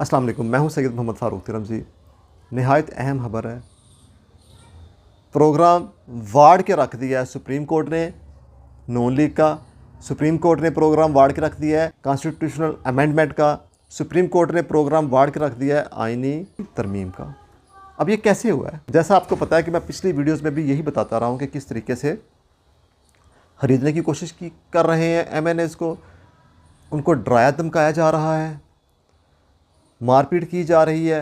अस्सलाम वालेकुम, मैं हूं सैयद मोहम्मद फ़ारूक तिरमज़ी। नहायत अहम खबर है। प्रोग्राम वार्ड के रख दिया है सुप्रीम कोर्ट ने, नून लीग का। सुप्रीम कोर्ट ने प्रोग्राम वार्ड के रख दिया है कॉन्स्टिट्यूशनल अमेंडमेंट का। सुप्रीम कोर्ट ने प्रोग्राम वार्ड के रख दिया है आइनी तरमीम का। अब ये कैसे हुआ है? जैसा आपको पता है कि मैं पिछली वीडियोज़ में भी यही बताता रहा हूँ कि किस तरीके से ख़रीदने की कोशिश कर रहे हैं MNAs को, उनको डराया धमकाया जा रहा है, मारपीट की जा रही है,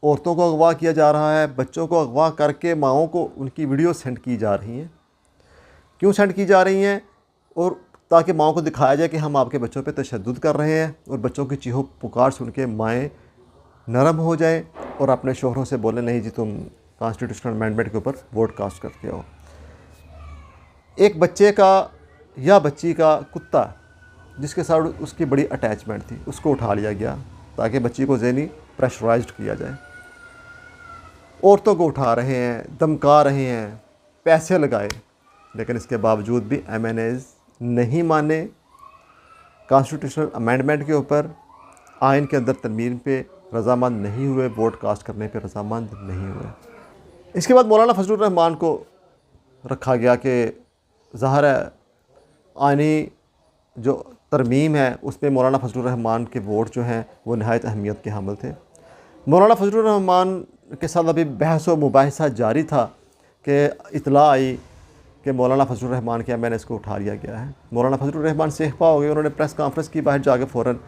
औरतों को अगवा किया जा रहा है, बच्चों को अगवा करके माओं को उनकी वीडियो सेंड की जा रही हैं। क्यों सेंड की जा रही हैं? और ताकि माओं को दिखाया जाए कि हम आपके बच्चों पे तशद्दुद कर रहे हैं, और बच्चों की चीखों पुकार सुन के माएँ नरम हो जाएं और अपने शोहरों से बोलें नहीं जी तुम कॉन्स्टिट्यूशनल अमेंडमेंट के ऊपर वोट कास्ट करते हो। एक बच्चे का या बच्ची का कुत्ता जिसके साथ उसकी बड़ी अटैचमेंट थी, उसको उठा लिया गया ताकि बच्ची को ज़हनी प्रेशराइज्ड किया जाए। औरतों को उठा रहे हैं, धमका रहे हैं, पैसे लगाए, लेकिन इसके बावजूद भी MNAs नहीं माने, कॉन्स्टिट्यूशनल अमेंडमेंट के ऊपर, आइन के अंदर तरमीम पे रजामंद नहीं हुए, वोट कास्ट करने पे रजामंद नहीं हुए। इसके बाद मौलाना फजलुर रहमान को रखा गया कि ज़ाहिर है आइनी जो तरमीम है उसमें मौलाना फजलुर रहमान के वोट जो हैं वो नहायत अहमियत के हामिल थे। मौलाना फजलुर रहमान के साथ अभी बहस व मुबाहिसा जारी था कि इतला आई कि मौलाना फजलुर रहमान के MNAs को उठा लिया गया है। मौलाना फजलुर रहमान सेहपा हो गए, उन्होंने प्रेस कॉन्फ्रेंस की बाहर जाके फ़ौरन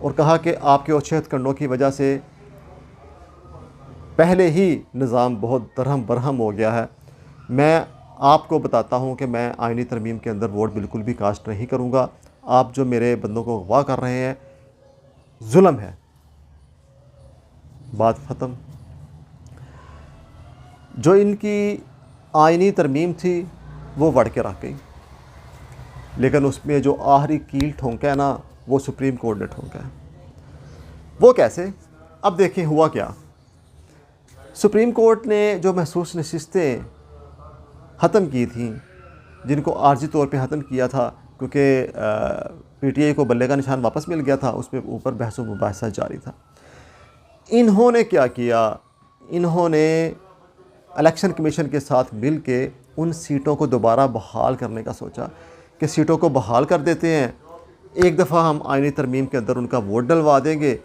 और कहा कि आपके ओछे हथकंडों की वजह से पहले ही निज़ाम बहुत दरहम बरहम हो गया है। मैं आपको बताता हूँ कि मैं आइनी तरमीम के अंदर वोट बिल्कुल भी कास्ट नहीं करूँगा। आप जो मेरे बंदों को अगवा कर रहे हैं जुल्म है। बात ख़त्म। जो इनकी आइनी तरमीम थी वो बढ़ के रख गई, लेकिन उसमें जो आखिरी कील ठोंका है ना वो सुप्रीम कोर्ट ने ठोंका है। वो कैसे? अब देखें हुआ क्या। सुप्रीम कोर्ट ने जो महसूस नशिस्तें ख़त्म की थी, जिनको आर्जी तौर पे ख़त्म किया था क्योंकि PTI को बल्ले का निशान वापस मिल गया था, उस पर ऊपर बहस व मुबाहिसा जारी था। इन्होंने क्या किया? इन्होंने इलेक्शन कमीशन के साथ मिल के उन सीटों को दोबारा बहाल करने का सोचा कि सीटों को बहाल कर देते हैं, एक दफ़ा हम आइनी तरमीम के अंदर उनका वोट डलवा देंगे,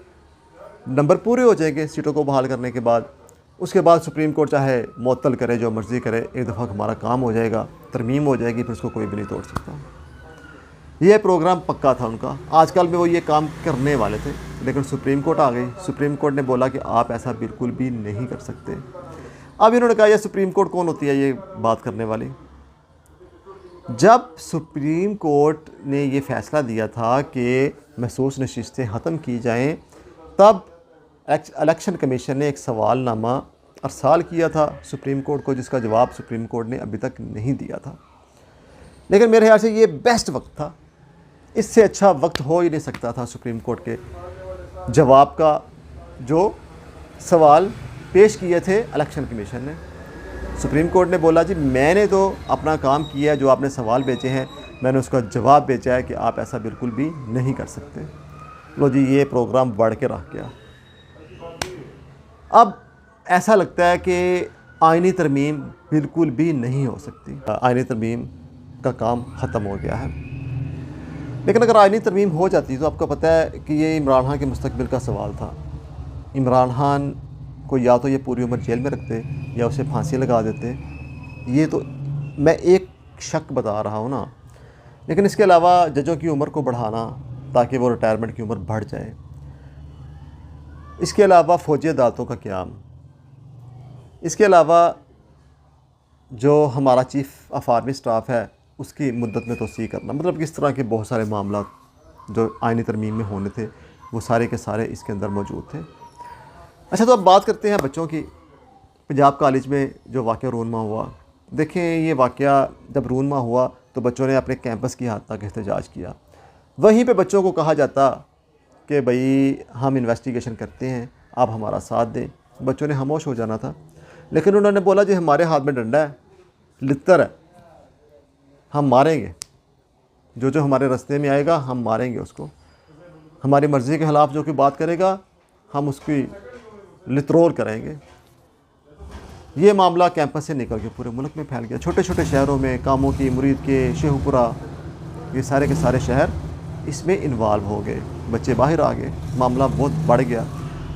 नंबर पूरे हो जाएंगे सीटों को बहाल करने के बाद। उसके बाद सुप्रीम कोर्ट चाहे मुअत्तल करे, जो मर्ज़ी करे, एक दफ़ा हमारा काम हो जाएगा, तरमीम हो जाएगी, फिर उसको कोई भी नहीं तोड़ सकता। यह प्रोग्राम पक्का था उनका। आजकल में वो ये काम करने वाले थे, लेकिन सुप्रीम कोर्ट आ गई। सुप्रीम कोर्ट ने बोला कि आप ऐसा बिल्कुल भी नहीं कर सकते। अब इन्होंने कहा यह सुप्रीम कोर्ट कौन होती है ये बात करने वाली? जब सुप्रीम कोर्ट ने ये फ़ैसला दिया था कि महसूस नशिस्तें ख़त्म की जाएं, तब इलेक्शन कमीशन ने एक सवालनामा अरसाल किया था सुप्रीम कोर्ट को, जिसका जवाब सुप्रीम कोर्ट ने अभी तक नहीं दिया था। लेकिन मेरे ख्याल से ये बेस्ट वक्त था, इससे अच्छा वक्त हो ही नहीं सकता था सुप्रीम कोर्ट के जवाब का। जो सवाल पेश किए थे इलेक्शन कमीशन ने, सुप्रीम कोर्ट ने बोला जी मैंने तो अपना काम किया है, जो आपने सवाल भेजे हैं मैंने उसका जवाब भेजा है कि आप ऐसा बिल्कुल भी नहीं कर सकते। लो जी, ये प्रोग्राम बढ़ के रख गया। अब ऐसा लगता है कि आइनी तरमीम बिल्कुल भी नहीं हो सकती, आइनी तरमीम का काम ख़त्म हो गया है। लेकिन अगर आइनी तरमीम हो जाती तो आपको पता है कि ये इमरान खान के मुस्तकबिल का सवाल था। इमरान खान को या तो ये पूरी उम्र जेल में रखते या उसे फांसी लगा देते। ये तो मैं एक शक बता रहा हूँ ना, लेकिन इसके अलावा जजों की उम्र को बढ़ाना ताकि वो रिटायरमेंट की उम्र बढ़ जाए, इसके अलावा फ़ौजी अदालतों का क़याम, इसके अलावा जो हमारा चीफ़ ऑफ आर्मी स्टाफ है उसकी मुद्दत में तोसी करना, मतलब किस तरह के बहुत सारे मामला जो आइनी तरमीम में होने थे वो सारे के सारे इसके अंदर मौजूद थे। अच्छा, तो अब बात करते हैं बच्चों की। पंजाब कॉलेज में जो वाक़या रूनमा हुआ, देखें ये वाक़या जब रूनमा हुआ तो बच्चों ने अपने कैंपस की हद तक एहतजाज किया। वहीं पे बच्चों को कहा जाता कि भाई हम इन्वेस्टिगेशन करते हैं, आप हमारा साथ दें। बच्चों ने खामोश हो जाना था, लेकिन उन्होंने बोला जी हमारे हाथ में डंडा है, लित्तर है, हम मारेंगे, जो जो हमारे रास्ते में आएगा हम मारेंगे उसको। हमारी मर्ज़ी के ख़िलाफ़ जो कोई बात करेगा हम उसकी लित्रोल करेंगे। ये मामला कैंपस से निकल के पूरे मुल्क में फैल गया। छोटे छोटे शहरों में, कामों की, मुरीद के, शेखुपुरा, ये सारे के सारे शहर इसमें इन्वॉल्व हो गए। बच्चे बाहर आ गए, मामला बहुत बढ़ गया।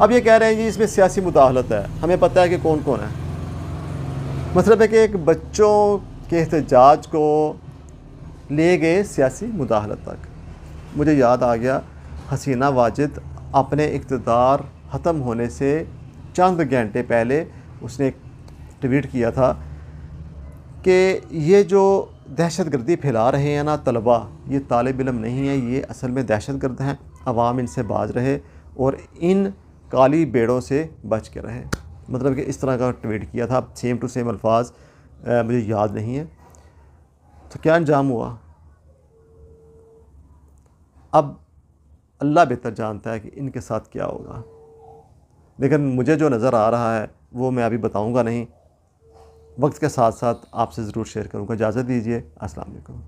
अब ये कह रहे हैं जी इसमें सियासी मुदाखलत है। हमें पता है कि कौन कौन है। मतलब है कि एक बच्चों के एहतजाज को ले गए सियासी मुदाखलत तक। मुझे याद आ गया, हसीना वाजिद अपने इक़्तिदार ख़त्म होने से चंद घंटे पहले उसने एक ट्वीट किया था कि ये जो दहशतगर्दी फैला रहे हैं ना तलबा, ये तालिब इल्म नहीं है, ये असल में दहशतगर्द हैं। अवाम इनसे बाज रहे और इन काली बेड़ों से बच के रहे। मतलब कि इस तरह का ट्वीट किया था। सेम टू सेम अल्फाज मुझे याद नहीं है। तो क्या अंजाम हुआ, अब अल्लाह बेहतर जानता है कि इनके साथ क्या होगा। लेकिन मुझे जो नज़र आ रहा है वो मैं अभी बताऊंगा नहीं, वक्त के साथ साथ आपसे ज़रूर शेयर करूंगा। इजाज़त दीजिए। अस्सलाम वालेकुम।